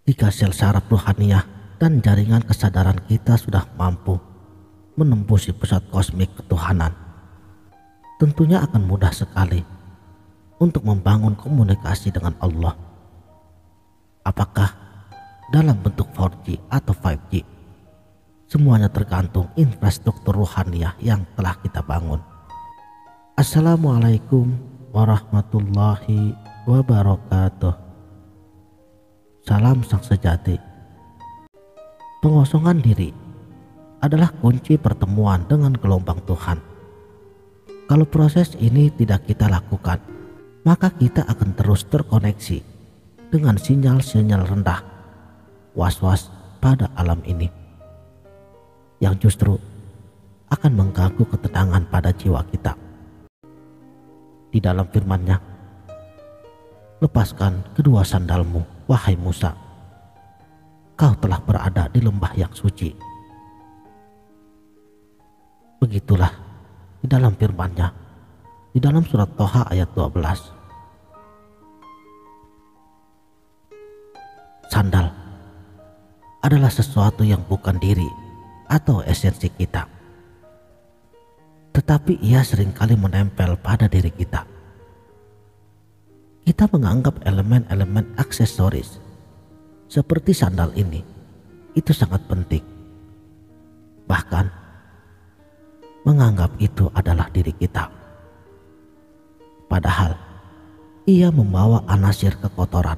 Jika sel saraf ruhaniyah dan jaringan kesadaran kita sudah mampu menembusi pusat kosmik ketuhanan, tentunya akan mudah sekali untuk membangun komunikasi dengan Allah. Apakah dalam bentuk 4G atau 5G, semuanya tergantung infrastruktur ruhaniyah yang telah kita bangun. Assalamualaikum warahmatullahi wabarakatuh. Salam sang sejati. Pengosongan diri adalah kunci pertemuan dengan gelombang Tuhan. Kalau proses ini tidak kita lakukan, maka kita akan terus terkoneksi dengan sinyal-sinyal rendah, was-was pada alam ini, yang justru akan mengganggu ketenangan pada jiwa kita. Di dalam firman-Nya, lepaskan kedua sandalmu, wahai Musa, kau telah berada di lembah yang suci. Begitulah di dalam firman-Nya, di dalam surat Toha ayat 12. Sandal adalah sesuatu yang bukan diri atau esensi kita, tetapi ia seringkali menempel pada diri kita. Kita menganggap elemen-elemen aksesoris seperti sandal ini itu sangat penting, bahkan menganggap itu adalah diri kita. Padahal ia membawa anasir kekotoran,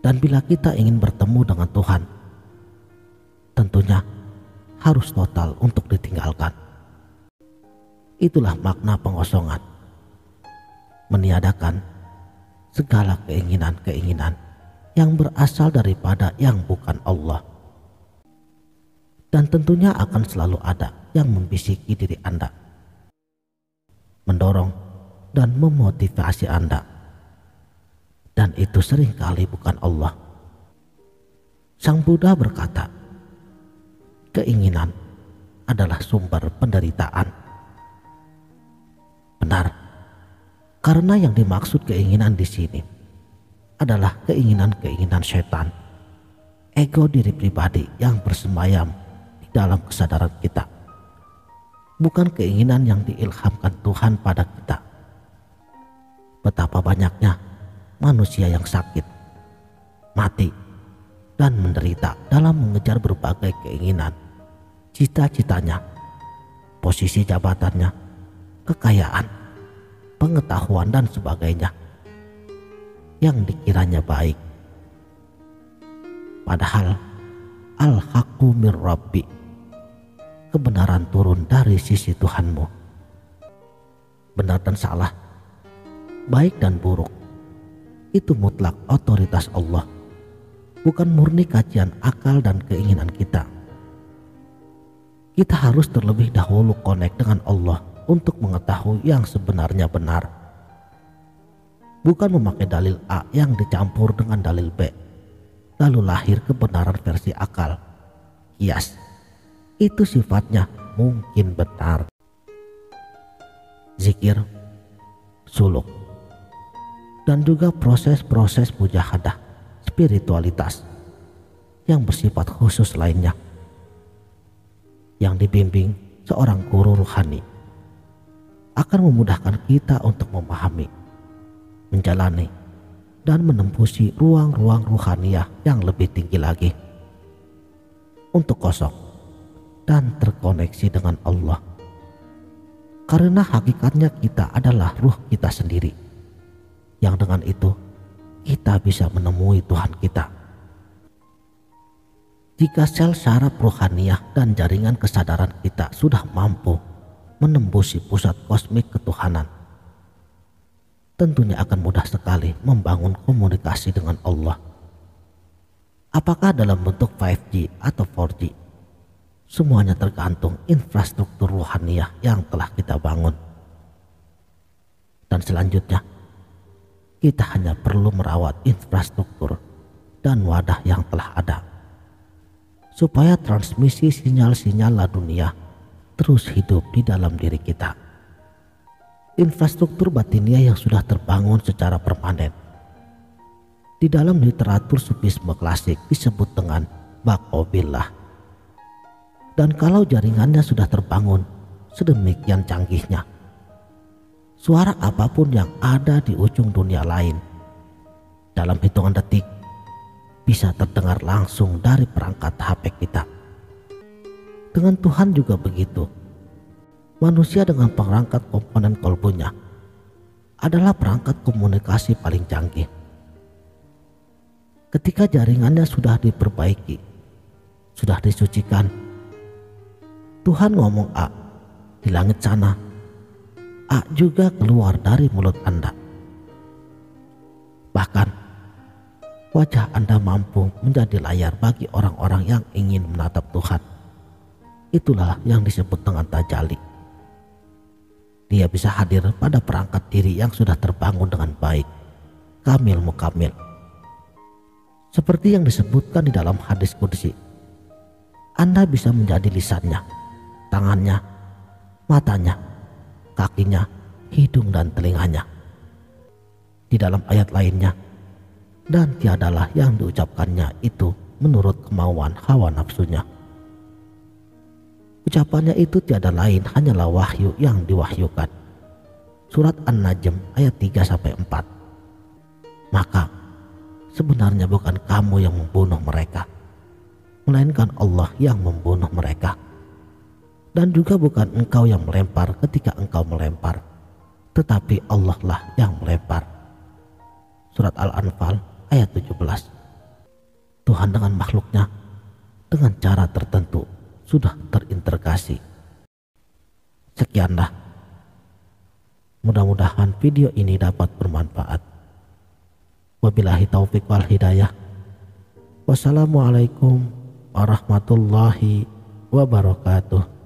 dan bila kita ingin bertemu dengan Tuhan, tentunya harus total untuk ditinggalkan. Itulah makna pengosongan, meniadakan segala keinginan-keinginan yang berasal daripada yang bukan Allah. Dan tentunya akan selalu ada yang membisiki diri Anda, mendorong dan memotivasi Anda, dan itu seringkali bukan Allah. Sang Buddha berkata, keinginan adalah sumber penderitaan. Benar, karena yang dimaksud keinginan di sini adalah keinginan-keinginan setan, ego diri pribadi yang bersemayam di dalam kesadaran kita, bukan keinginan yang diilhamkan Tuhan pada kita. Betapa banyaknya manusia yang sakit, mati, dan menderita dalam mengejar berbagai keinginan, cita-citanya, posisi jabatannya, kekayaan, pengetahuan, dan sebagainya yang dikiranya baik. Padahal al-haqqu mir rabbi, kebenaran turun dari sisi Tuhanmu. Benar dan salah, baik dan buruk, itu mutlak otoritas Allah, bukan murni kajian akal dan keinginan kita. Kita harus terlebih dahulu connect dengan Allah untuk mengetahui yang sebenarnya benar, bukan memakai dalil A yang dicampur dengan dalil B, lalu lahir kebenaran versi akal. Kias, itu sifatnya mungkin benar. Zikir, suluk, dan juga proses-proses mujahadah spiritualitas yang bersifat khusus lainnya, yang dibimbing seorang guru ruhani, akan memudahkan kita untuk memahami, menjalani, dan menembusi ruang-ruang ruhaniyah yang lebih tinggi lagi, untuk kosong dan terkoneksi dengan Allah. Karena hakikatnya kita adalah ruh kita sendiri, yang dengan itu kita bisa menemui Tuhan kita. Jika sel saraf ruhaniyah dan jaringan kesadaran kita sudah mampu menembusi pusat kosmik ketuhanan, tentunya akan mudah sekali membangun komunikasi dengan Allah. Apakah dalam bentuk 5G atau 4G, semuanya tergantung infrastruktur ruhaniyah yang telah kita bangun. Dan selanjutnya, kita hanya perlu merawat infrastruktur dan wadah yang telah ada, supaya transmisi sinyal-sinyal ladunia terus hidup di dalam diri kita. Infrastruktur batiniah yang sudah terbangun secara permanen Di dalam literatur sufisme klasik disebut dengan baqobillah. Dan kalau jaringannya sudah terbangun sedemikian canggihnya, suara apapun yang ada di ujung dunia lain dalam hitungan detik bisa terdengar langsung dari perangkat HP kita. Dengan Tuhan juga begitu. Manusia dengan perangkat komponen kolbunya adalah perangkat komunikasi paling canggih. Ketika jaringannya sudah diperbaiki, sudah disucikan, Tuhan ngomong A di langit sana, A juga keluar dari mulut Anda. Bahkan wajah Anda mampu menjadi layar bagi orang-orang yang ingin menatap Tuhan. Itulah yang disebut dengan tajalli. Dia bisa hadir pada perangkat diri yang sudah terbangun dengan baik, kamil mukamil. Seperti yang disebutkan di dalam hadis qudsi, Anda bisa menjadi lisannya, tangannya, matanya, kakinya, hidung dan telinganya. Di dalam ayat lainnya, dan tiadalah yang diucapkannya itu menurut kemauan hawa nafsunya. Ucapannya itu tiada lain hanyalah wahyu yang diwahyukan. Surat An-Najm ayat 3-4. Maka sebenarnya bukan kamu yang membunuh mereka, melainkan Allah yang membunuh mereka. Dan juga bukan engkau yang melempar ketika engkau melempar, tetapi Allah lah yang melempar. Surat Al-Anfal ayat 17. Tuhan dengan makhluknya dengan cara tertentu sudah terintegrasi. Sekianlah. Mudah-mudahan video ini dapat bermanfaat. Wabillahi taufiq wal hidayah. Wassalamualaikum warahmatullahi wabarakatuh.